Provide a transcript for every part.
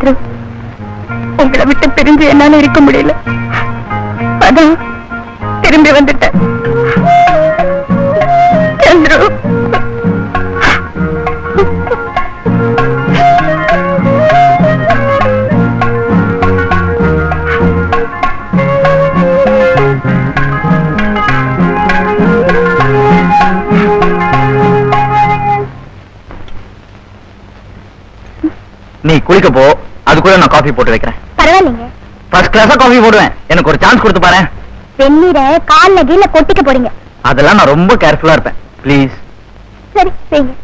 சந்துரு, உங்களை விட்டு பிரிஞ்சு என்னால இருக்க முடியல. அதான் திரும்பி வந்துட்டேன். சந்துரு, நீ குளிக்க போ, அதுக்குள்ள நான் காஃபி போட்டு வைக்கிறேன். பரவாயில்லைங்க. ஃபர்ஸ்ட் கிளாஸா காஃபி போடுவேன். எனக்கு ஒரு சான்ஸ் கொடுத்து பாரு. வெந்நீரை கால்ல கீழ கொட்டிக்க போறீங்க. அதெல்லாம் நான் ரொம்ப கேர்ஃபுல்லா இருப்பேன். ப்ளீஸ். சரி செய்யுங்க.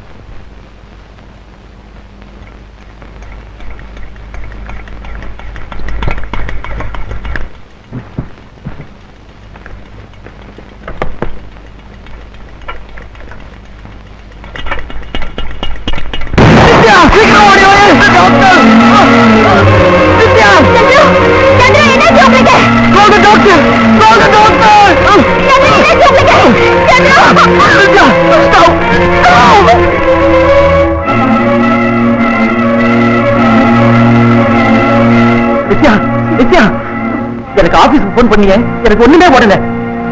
எனக்கு ஆபீஸ்க்கு போன் பண்ணியே, எனக்கு ஒண்ணுமே போடல.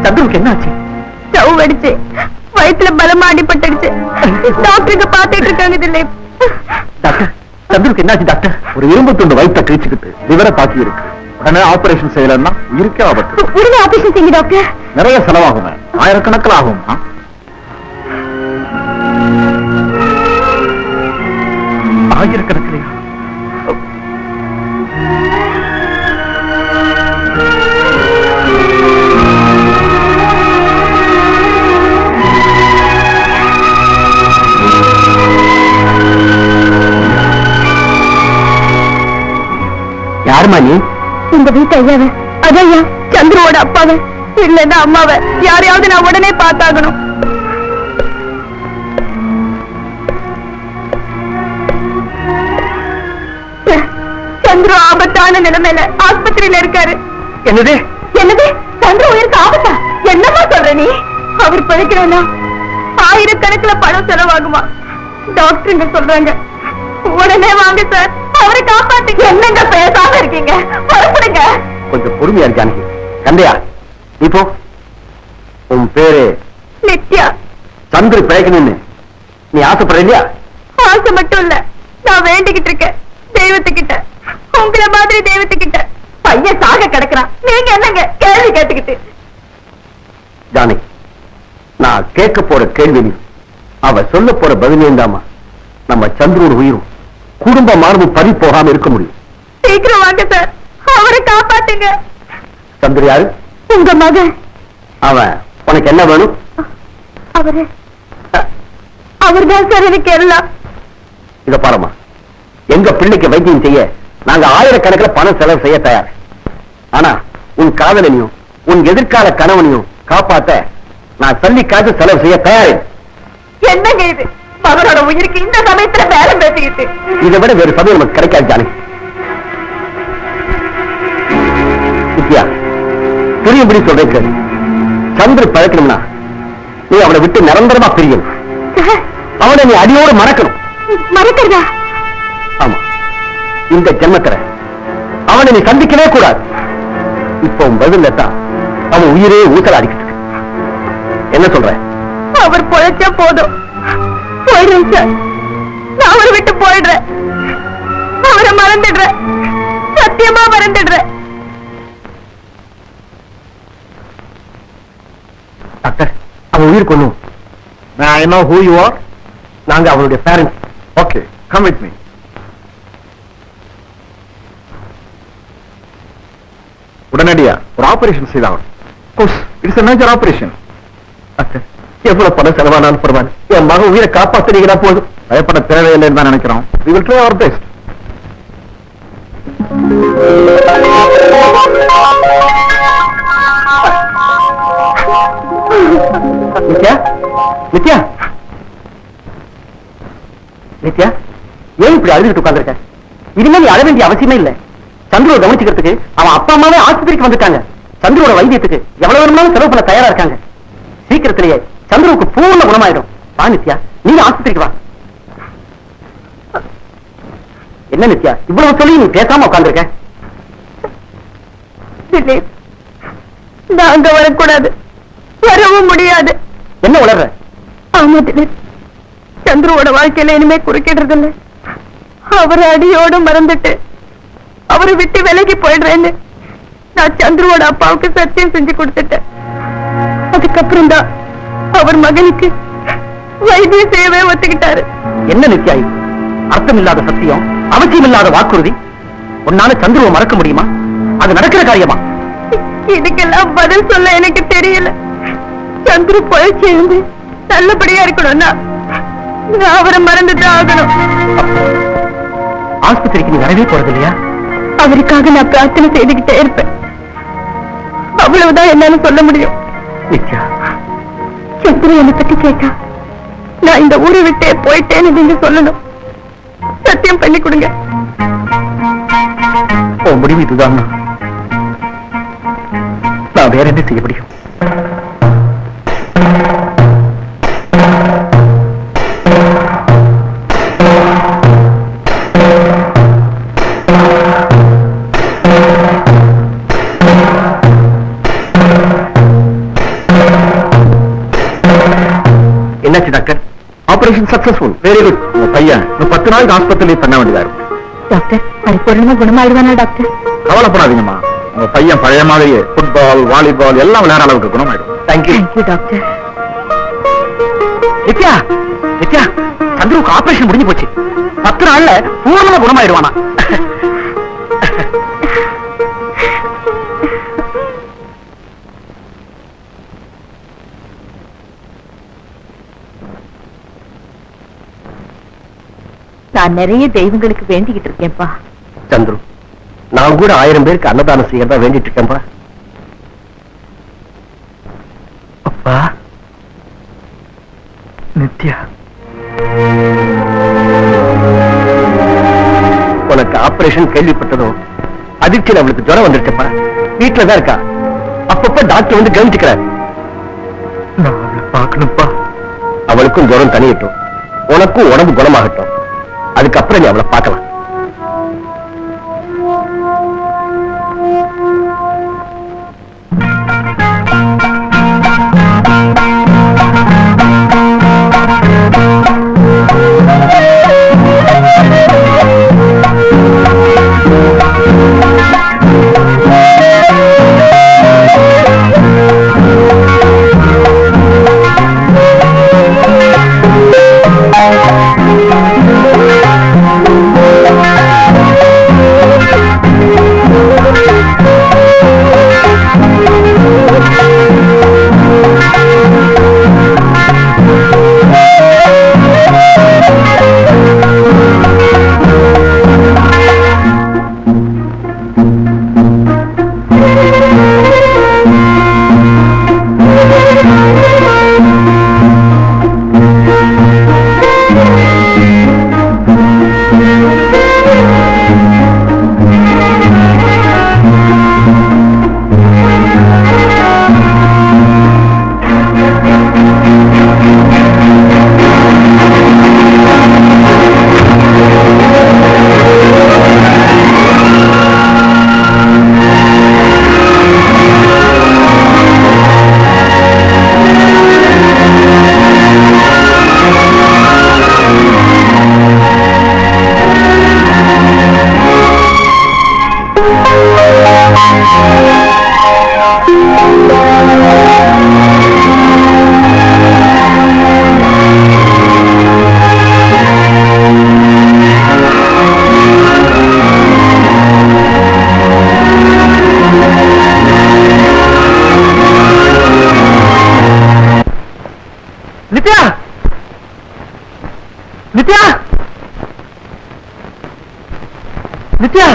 சந்துருக்கு என்ன ஆச்சு? ஸ்டவ் அடிச்சு வயிற்றுல பலமா அடிபட்டுடுச்சு. டாக்டருக்கு பாத்துட்டு இருக்காங்க. திலீப் டாக்டர், சந்துருக்கு என்ன ஆச்சு டாக்டர்? ஒரு இரும்பு துண்டு வயிற்ற கிழிச்சுக்கிட்டு லிவரை தாக்கி இருக்கு. உடனே ஆபரேஷன் செய்யலன்னா உயிருக்கே ஆபத்து. உடனே ஆபரேஷன் செய்யுங்க டாக்டர். நிறைய செலவாகும், ஆயிரக்கணக்கில் ஆகும். ஆயிரக்கணக்கிலையா? யாருமா நீ? இந்த வீட்டு ஐயாவ, அதையா சந்துருவோட அப்பாவை, இல்லன்னா அம்மாவை யாரையாவது நான் உடனே பார்த்தாகணும். சந்துரு ஆபத்தான நிலைமையில ஆஸ்பத்திரியில இருக்காரு. என்னது? என்னது? சந்துரு உயிருக்கு ஆபத்தா? என்னமா சொல்ற நீ? அவர் பிழைக்கணும்னா ஆயிரக்கணக்கில் பணம் செலவாகுமா? டாக்டருங்க சொல்றாங்க. உடனே வாங்க சார், அவரை காப்பாத்துங்க. என்னங்க பேசாம இருக்கீங்க? புறப்படுங்க. கொஞ்சம் பொறுமையா இருக்கானு. கந்தையா, இப்போ உன் பேரு நித்யா. சந்திர பிழைக்கணும்னு நீ ஆசைப்படுற இல்லையா? ஆசை மட்டும் இல்ல, நான் வேண்டிக்கிட்டு இருக்கேன் தெய்வத்துக்கிட்ட, உங்களை மாதிரி தெய்வத்துக்கிட்ட. பையன் சாக கிடக்குறான், நீங்க என்னங்க கேள்வி கேட்டுக்கிட்டு? ஜானகி, நான் கேட்க போற கேள்வி அவ சொல்ல போற பதிலையும் தாமா நம்ம சந்திரோட உயிரும் குடும்ப மானமும் பறி போகாம இருக்க முடியும். சீக்கிரம் வாங்க சார், அவரை காப்பாத்துங்க. சந்திர யாரு? உங்க மகன். அவன் உனக்கு என்ன வேணும்? அவர்தான் சார் எனக்கு எல்லாம். இத பாருமா, எங்க பிள்ளைக்கு வைத்தியம் செய்ய நாங்க ஆயிரக்கணக்கில் பணம் செலவு செய்ய தயார். ஆனா உன் காதலனையும் உன் எதிர்கால கணவனையும் காப்பாத்த நான் சல்லி காசு செலவு செய்ய தயார். என்னங்க இது? மகனோட உயிருக்கு இந்த சமயத்துல வேலை பேசிக்கிட்டு. இதை விட வேறு சமயம் நமக்கு கிடைக்காது ஜானகி. வித்யா, புரியும்படி சொல்றேன். சந்திர பழக்கணும்னா நீ அவனை விட்டு நிரந்தரமா பிரியணும். அவனை நீ அடியோடு மறக்கணும். மறக்கிறதா? ஆமா, இந்த ஜென்மத்துல அவனை நீ சந்திக்கவே கூடாது. இப்போ பதில் தான் அவன் உயிரே ஊசல் அடிக்கிட்டு. என்ன சொல்ற? அவர் பொழைச்சா போதும். போயிடுறேன் சார், நான் அவரை விட்டு போயிடுறேன். அவரை மறந்துடுறேன், சத்தியமா மறந்துடுறேன். டாக்டர், அவன் உயிர் கொள்ளும். I know who you are. நாங்க அவனுடைய parents. Okay, come with me. உடனடியா ஒரு ஆபரேஷன் செய்தாகணும். It's a major operation. Doctor, எவ்வளவு பணம் செலவானாலும் பரவாயில்ல, என் மகன் உயிரை காப்பாத்துறீங்கன்னா போதும். பயப்பட தேவையில்லைன்னு தான் நினைக்கிறோம். We will try our best. Nithya, Nithya, Nithya, ஏன் இப்படி அழுதுகிட்டு உட்கார்ந்திருக்க? இனிமேல் நீ அழ வேண்டிய அவசியமே இல்லை. சந்திரோட கவனிச்சுக்கிறதுக்கு அவன் அப்பா அம்மாவே ஆஸ்பத்திரிக்கு வந்துட்டாங்க. சந்திரோட வைத்தியத்துக்கு எவ்வளவு வேணும்னாலும் செலவு பண்ண தயாரா இருக்காங்க. சீக்கிரத்திலேயே சந்திரவுக்கு பூர்ண குணமாயிடும். வா நித்யா, நீ ஆஸ்பத்திரிக்கு வா. என்ன நித்யா இவ்வளவு சொல்லி நீ பேசாம உட்கார்ந்திருக்க? திலீப், நான் அங்க வரக்கூடாது, வரவும் முடியாது. என்ன உளர்ற? ஆமா திலீப், சந்துருவோட வாழ்க்கையில இனிமே குறுக்கிடுறது இல்ல. அவரை அடியோடு மறந்துட்டு அவரை விட்டு விலகி போயிடுறேன்னு நான் சந்துருவோட அப்பாவுக்கு சத்தியம் செஞ்சு கொடுத்துட்டேன். அதுக்கப்புறம் தான் அவர் மகனுக்கு வைத்தியம் செய்யவே ஒத்துக்கிட்டாரு. என்ன நித்யா இது? அர்த்தம் இல்லாத சத்தியம், அவசியம் இல்லாத வாக்குறுதி. உன்னால சந்துருவை மறக்க முடியுமா? அது நடக்கிற காரியமா? இதுக்கெல்லாம் பதில் சொல்ல எனக்கு தெரியல. சந்துரு பொழைச்சி இருந்து நல்லபடியா இருக்கணும்னா நான் அவரை மறந்துதான் ஆகணும். ஆஸ்பத்திரிக்கு நீ வரவே போறது இல்லையா? அவருக்காக நான் பிரார்த்தனை செய்துகிட்டே இருப்பேன். அவ்வளவுதான் என்னால சொல்ல முடியும். நித்யா, சந்துரு என்னை பத்தி கேட்டா நான் இந்த ஊரை விட்டே போயிட்டேன்னு நீங்க சொல்லணும். சத்தியம் பண்ணி கொடுங்க. உன் முடிவு இதுதான். நான் வேற என்ன செய்ய முடியும்? என்னாச்சு doctor? Operation successful. Very good. பையன் 10 நாளைக்கு ஆஸ்பத்திரியில பண்ண வேண்டியதா இருக்கும். டாக்டர், பரிபூர்ணமா குணமாயிடுவானா டாக்டர்? கவலைப்படாதீங்கம்மா, உங்க பையன் பழைய மாதிரியே ஃபுட்பால், வாலிபால் எல்லாம் விளையாட அளவுக்கு குணமாயிடும். Thank you. Thank you doctor. Nithya, Nithya, சந்துருவுக்கு ஆபரேஷன் முடிஞ்சு போச்சு. 10 நாள்ல பூர்ணமா குணமாயிடுவானா? நான் நிறைய தெய்வங்களுக்கு வேண்டிக்கிட்டு இருக்கேன்ப்பா. சந்துரு, நான் கூட 1000 பேருக்கு அன்னதானம் செய்யறதா வேண்டிட்டு இருக்கேன்பா. அப்பா, நித்யா, உனக்கு ஆபரேஷன் கேள்விப்பட்டதும் அதிர்ச்சியில் அவளுக்கு ஜுரம் வந்துருச்சப்பா. வீட்டுல தான் இருக்கா. அப்பப்ப டாக்டர் வந்து கவனிச்சுக்கிறார். நான் அவளை பார்க்கணும்ப்பா. அவளுக்கும் ஜுரம் தனியட்டும், உனக்கும் உடம்பு குணமாகட்டும். அதுக்கப்புறம் நீ அவளை பார்க்கலாம். நித்யா, நித்யா, நித்யா,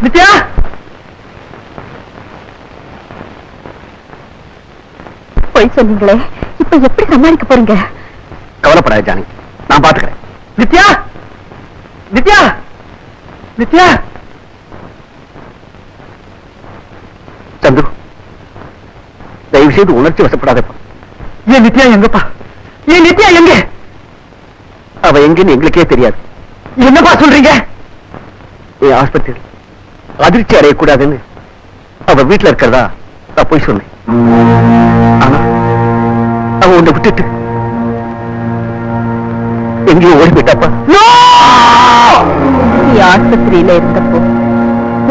நித்யா, போய் சொன்னீங்களே, இப்ப எப்படி சமாளிக்க போறீங்க? கவலைப்படாத ஜானி, நான் பாத்துக்கிறேன். நித்யா, நித்யா, நித்யா. சந்துரு, தயவு செய்து உணர்ச்சி வசப்படாதப்பா. ஏன் நித்யா எங்கப்பா? ஏன் நித்யா எங்க? அவ எங்கன்னு எங்களுக்கே தெரியாது. என்னப்பா சொல்றீங்க? என் ஆஸ்பத்திரி அதிர்ச்சி அடையக்கூடாதுன்னு அவ வீட்டுல இருக்கிறதா நான் போய் சொன்னேன். ஆனா அவ உன்னை விட்டுட்டு எங்கேயோ ஓடி போயிட்டாப்பா. நீ ஆஸ்பத்திரியில இருந்தப்போ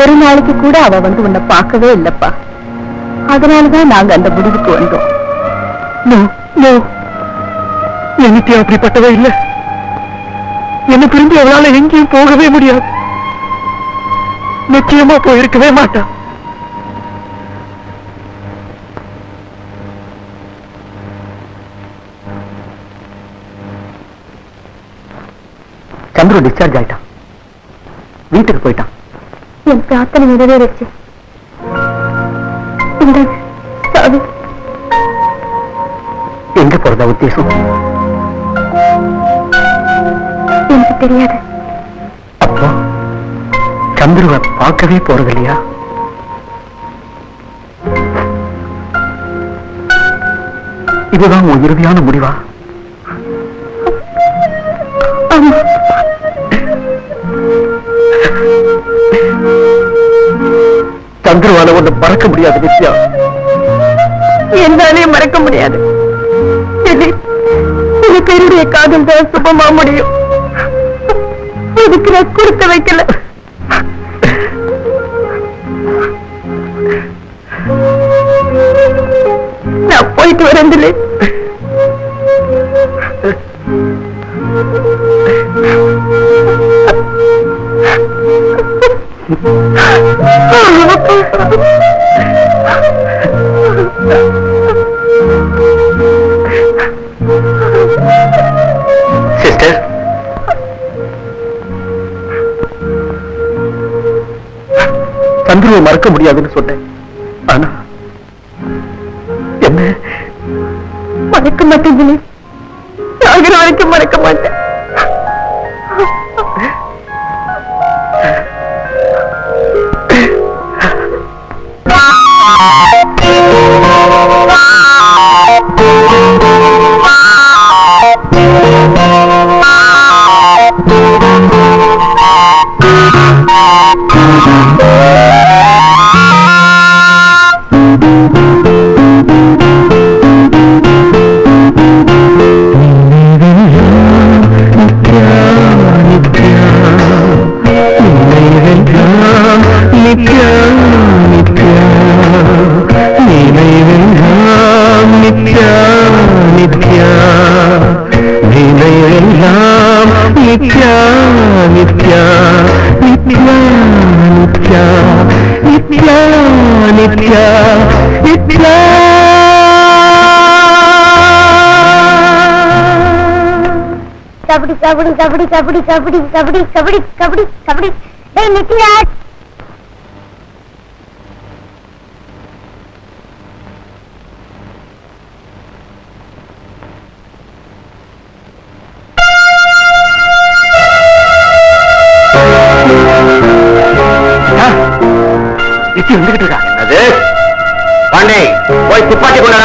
ஒரு நாளைக்கு கூட அவ வந்து உன்னை பார்க்கவே இல்லப்பா. அதனாலதான் நாங்க அந்த முடிவுக்கு வந்தோம். எனக்கு அப்படிப்பட்டவே இல்லை. என்ன பிரிந்து அவளால எங்கேயும் போகவே முடியாது. நிச்சயமா போயிருக்கவே மாட்டா. சந்திர டிஸ்சார்ஜ் ஆயிட்டான். வீட்டுக்கு போயிட்டான். என் பிரார்த்தனை நிறைவேறிச்சு. எங்க போறதா உத்தேசம்? எனக்கு தெரியாது. அப்போ சந்திருவை பார்க்கவே போறது இல்லையா? இதுதான் உன் இறுதியான முடிவா? சந்திரவால ஒண்ணு மறக்க முடியாது நித்யா. என்னாலே மறக்க முடியாது. சில பேருடைய காதல் தான் சுபமா முடியும். அதுக்கு நான் கொடுக்க வைக்கல. நான் போயிட்டு வரேன். சிஸ்டர், சந்துருவை மறக்க முடியாதுன்னு சொன்னேன். ஆனா என்ன மறக்க மாட்டேன். சாகிற வரைக்கும் மறக்க மாட்டேன். கபடி கபடி கபடி கபடி கபடி கபடி கபடி கபடி கபடி. டேய் நித்யா, வந்துகிட்டு இருக்கா. என்னது பாண்டே, போய் துப்பாக்கி கொண்டா.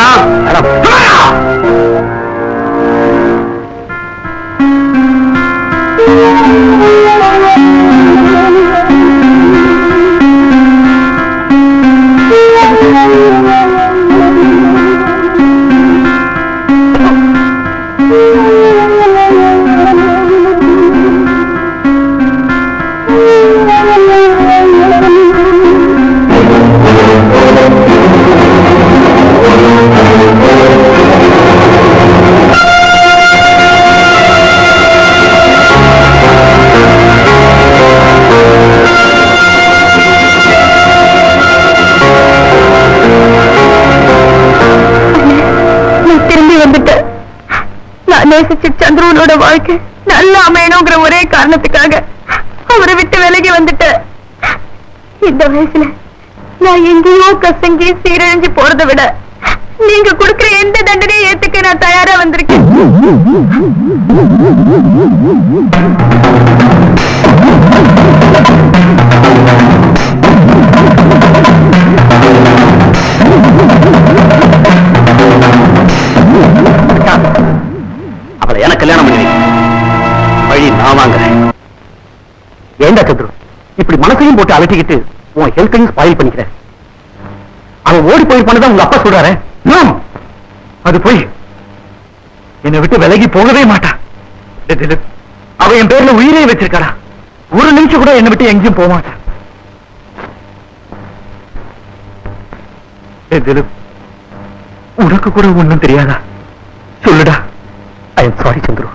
நேசிச்ச சந்திரனோட வாழ்க்கை நல்லா அமையணுங்கிற ஒரே காரணத்துக்காக அவரை விட்டு விலகி வந்துட்ட. இந்த வயசுல நான் எங்கேயோ கசங்கி சீரழிஞ்சு போறதை விட நீங்க கொடுக்கிற எந்த தண்டனையை ஏத்துக்க நான் தயாரா வந்திருக்கேன். அவளை எனக்கு கல்யாணம் பண்ணி வழி நான் வாங்குறேன். ஏண்டா சந்துரு இப்படி மனசையும் போட்டு அலட்டிக்கிட்டு உன் ஹெல்த்தையும் ஸ்பாயில் பண்ணிக்கிற? அவன் ஓடி போயிருப்பானதான் உங்க அப்பா சொல்றாரு. அது போய் என்னை விட்டு விலகி போகவே மாட்டான். அவன் என் பேர்ல உயிரே வச்சிருக்காடா. ஒரு நிமிஷம் கூட என்னை விட்டு எங்கேயும் போக மாட்டான். உனக்கு கூட ஒண்ணும் தெரியாதா? சொல்லுடா. I am sorry Chandru.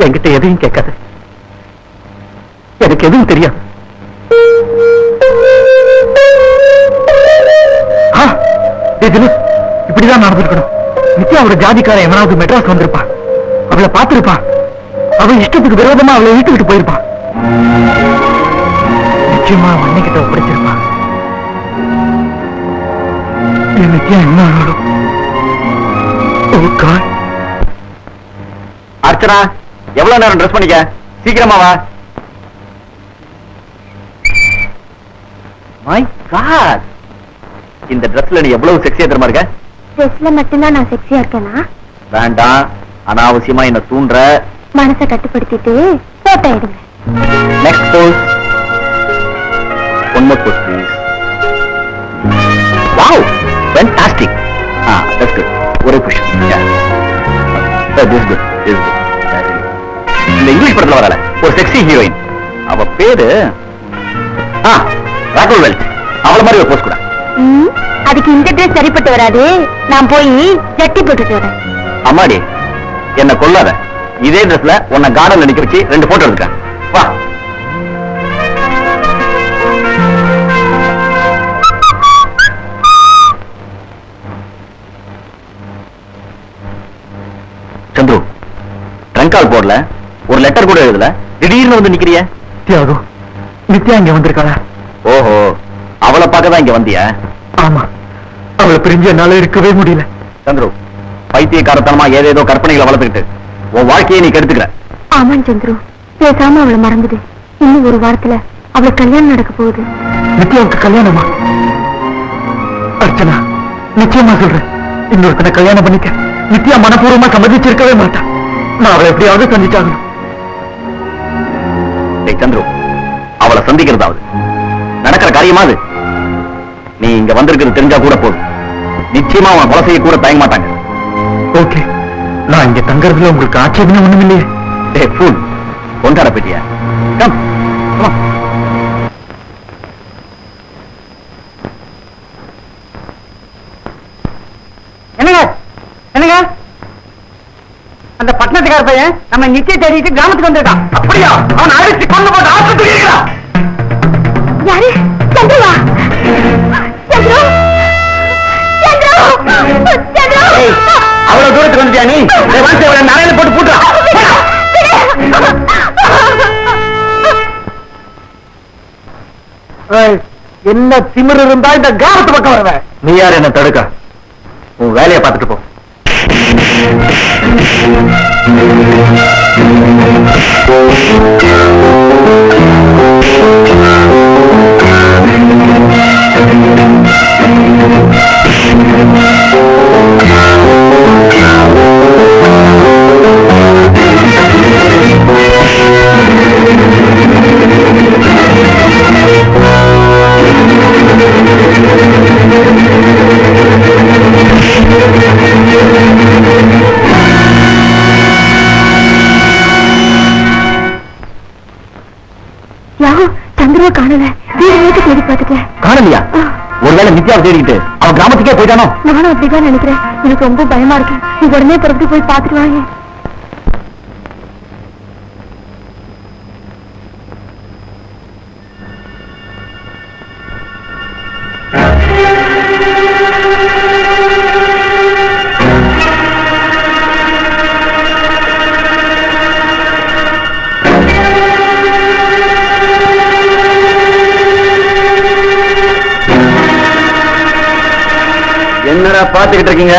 என்கிட்ட எதையும் கேட்காது. எனக்கு எதுவும் தெரியாது. இப்படிதான் நடந்திருக்கணும். நித்யாவோட ஜாதிக்காரன் எவனாவது மெட்ராஸ் வந்திருப்பான். அவளை பார்த்திருப்பான். அவன் இஷ்டத்துக்கு விரோதமா அவளை வீட்டு விட்டு போயிருப்பான். நிச்சயமா அன்னைக்கிட்ட ஒப்படைச்சிருப்பான். நித்யா என்ன ஆனாலும் அர்ச்சனா, எவ்வளவு நேரம் ட்ரெஸ் பண்ணிக்க? சீக்கிரமா வா. மை காட், இந்த ட்ரெஸ்ல நீ எவ்வளவு செக்ஸியா தெரியுமா இருக்க? ட்ரெஸ்ல மட்டும்தான் நான் செக்ஸியா இருக்கேனா? வேண்டாம், அனாவசியமா என்ன தூண்டுற. மனசை கட்டுப்படுத்திட்டு போட்டோ எடுங்க. Next pose. One more pose please. Wow, fantastic. That's good. ஒரே புஷ். This good. இந்த இங்கிலீஷ் படத்துல வரல ஒரு செக்ஸி ஹீரோயின், அவ பேரு ராகுல் வெல்ட். அவள மாதிரி ஒரு போஸ் கூட. அதுக்கு இந்த ட்ரெஸ் சரிப்பட்டு வராது. நான் போய் ஜட்டி போட்டுட்டு வரேன். அம்மாடி, என்ன கொல்லாத. இதே ட்ரெஸ்ல உன்னை கார்டன்ல நிக்க வச்சு 2 போட்டோ எடுக்கிறேன். வா. சந்துரு, ட்ரங்க் கால் போடல, ஒரு லெட்டர் கூட எழுதல, திடீர்னு வந்து நிக்கிறிய? தியாகு, நித்யா இங்க வந்திருக்காளா? ஓஹோ, அவளை பார்க்கதான் இங்க வந்தியா? ஆமா, அவளை பிரிஞ்சு என்னால இருக்கவே முடியல. சந்துரு, பைத்தியக்காரத்தனமா ஏதேதோ கற்பனைகளை வளர்த்துக்கிட்டு உன் வாழ்க்கையை நீ கெடுத்துக்கிற. ஆமாம் சந்துரு, பேசாம அவளை மறந்துடு. இன்னும் ஒரு வாரத்துல அவளுக்கு கல்யாணம் நடக்க போகுது. நித்யாவுக்கு கல்யாணமா? அர்ச்சனா, நிச்சயமா சொல்றேன், இன்னொருத்தனை கல்யாணம் பண்ணிக்க நித்யா மனப்பூர்வமா சம்மதிச்சிருக்கவே மாட்டான். நான் அவளை எப்படியாவது சந்திச்சாகணும். சந்துரு, அவளை சந்திக்கிறதாவது நடக்கிற காரியமா? அது நீ இங்க வந்திருக்கிறது தெரிஞ்சா கூட போதும். நிச்சயமா அவன் கொலை செய்ய கூட தயங்க மாட்டாங்க. ஓகே, நான் இங்க தங்கறதுல உங்களுக்கு ஆச்சரியமே ஒண்ணும் இல்லையே. டேய் ஃபூல், கொண்டாட பெட்டியா? Come come. என்னங்க என்னங்க, அந்த பட்டணத்துக்கார பையன் நம்ம நிச்சய தேடிட்டு கிராமத்துக்கு வந்திருக்கான். அப்படியா? அவன் அடிச்சு கொண்டு போட்டு ஆஸ்பத்திரி இருக்கிறான். யாரு? சந்துருவா? சந்துரு, சந்துரு, சந்துரு. அவ்வளவு தூரத்துக்கு வந்துட்டியா நீ? நரையில போட்டு போட்டுறா. என்ன திமிரு இருந்தா இந்த கிராமத்து பக்கம் வருவேன். நீ யார் என்ன தடுக்க? உன் வேலையை பார்த்துட்டு போ. சந்துருவ காணல. வீடு தேடி பார்த்துட்டேன். காணலையா? ஒருவேளை நித்யாவை தேடிக்கிட்டு அவன் கிராமத்துக்கே போயிட்டானோ? நானும் அப்படிதான் நினைக்கிறேன். எனக்கு ரொம்ப பயமா இருக்கு. நீ உடனே பிறகு போய் பார்த்துட்டு வாங்க. என்னடா பாத்துக்கிட்டு இருக்கீங்க?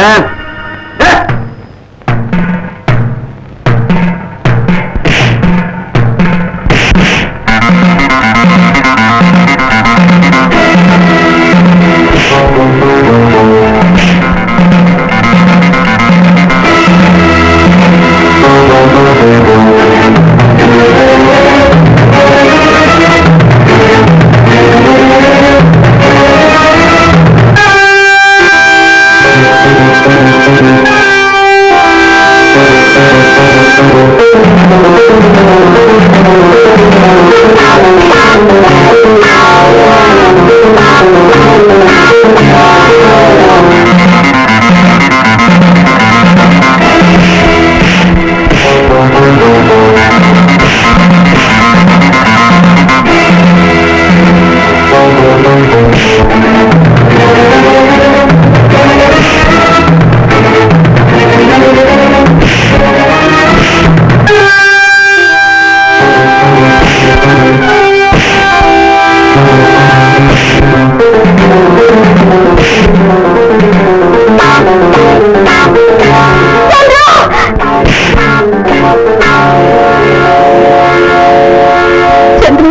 சந்துரு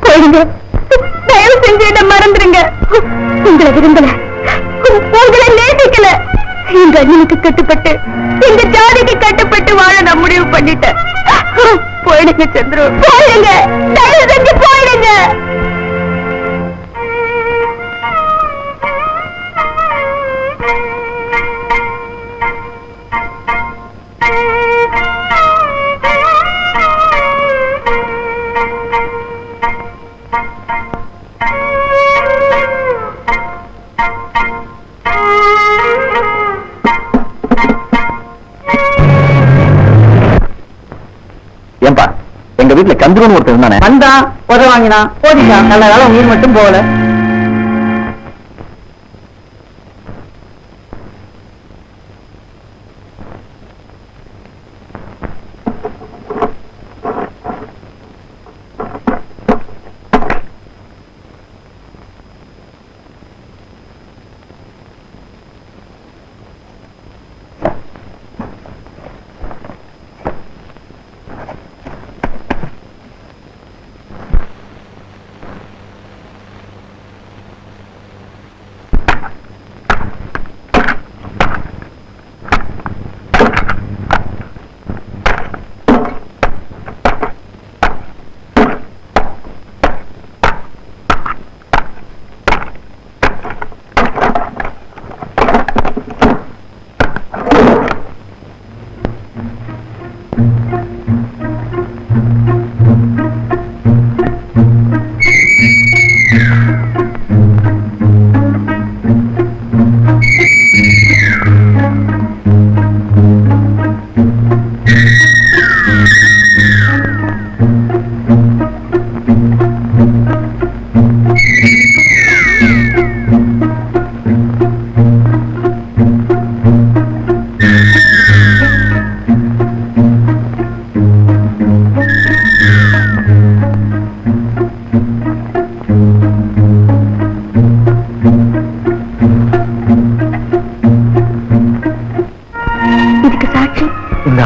போயிடுங்க, தயவு செஞ்சு என்ன மறந்துருங்க. உங்களை விரும்பல, உங்களை நேசிக்கல. எங்க அண்ணனுக்கு கட்டுப்பட்டு, எங்க ஜாதிக்கு கட்டுப்பட்டு வாழ நான் முடிவு பண்ணிட்டேன். போயிடுங்க சந்துரு, போயிடுங்க, தயவு செஞ்சு போயிடுங்க. ஏன்பா, எங்க வீட்டுல சந்துருன்னு ஒருத்தர் இருந்தானே, வந்தான், உதவ வாங்கினான், போதிட்டான். நல்ல காலம் உயிர் மட்டும் போகல.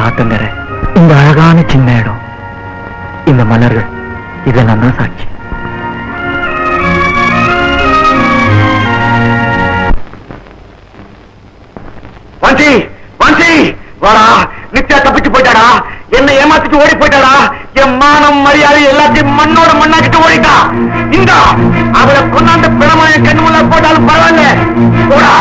ஆத்தங்கரை, இந்த அழகான சின்ன இடம், இந்த மலர்கள், இதெல்லாம் தான் சாட்சி. வாஞ்சி, வாஞ்சி, வாடா. நித்யா தப்பிச்சு போயிட்டாடா, என்ன ஏமாத்திட்டு ஓடி போயிட்டாடா. என் மானம் மரியாதை எல்லாத்தையும் மண்ணோட மண்ணாக்கிட்டு ஓடிட்டா. இந்த அவளை கொண்டாந்து பிணமா என் கண்ணு முன்னாடி போட்டாலும் பரவாயில்ல. போடா.